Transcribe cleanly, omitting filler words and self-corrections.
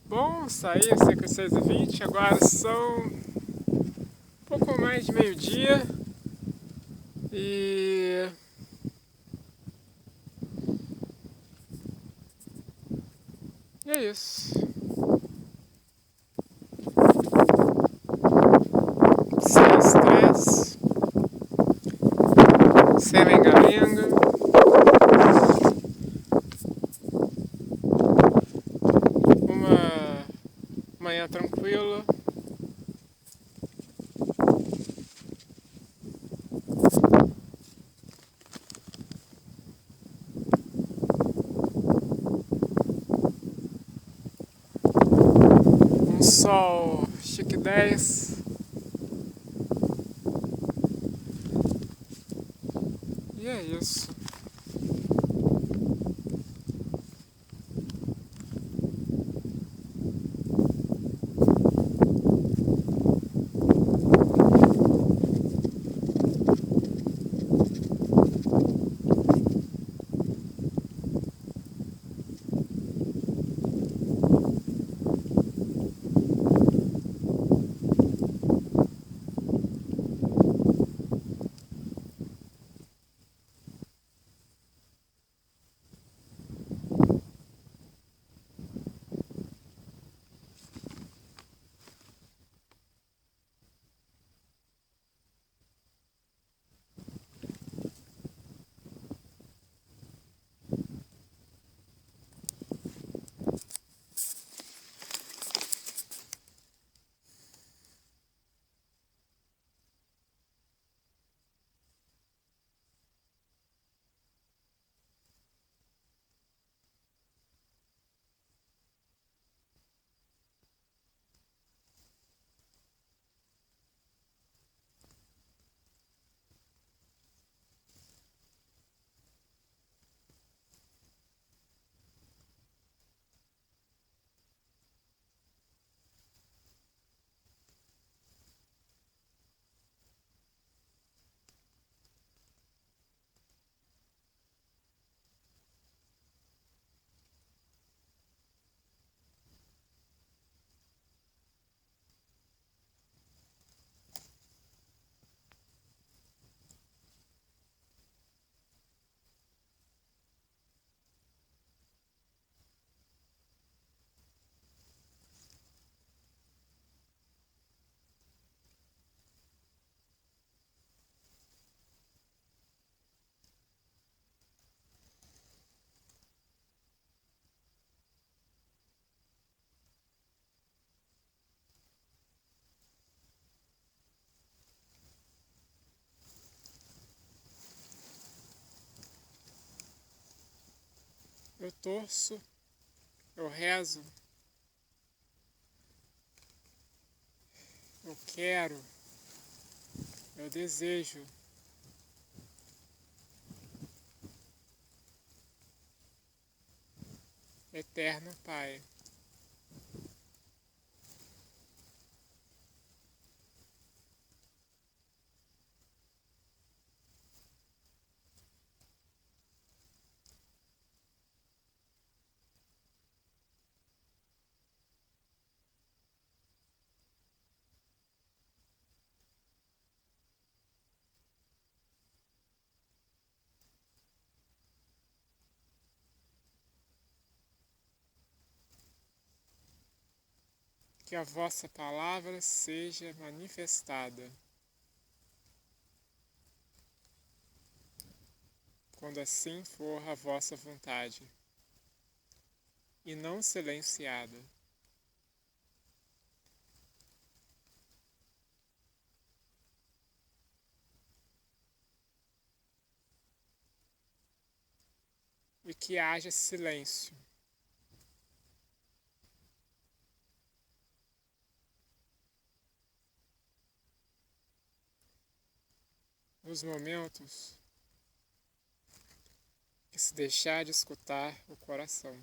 Bom, saí cerca de 6h20, agora são um pouco mais de meio-dia e é isso. Sem estresse, sem lenga-lenga. Uma manhã tranquila. Um sol chique 10. E é isso. Eu torço, eu rezo, eu quero, eu desejo. Eterno Pai, que a vossa palavra seja manifestada, quando assim for a vossa vontade, e não silenciada. E que haja silêncio. Nos momentos que se deixar de escutar o coração.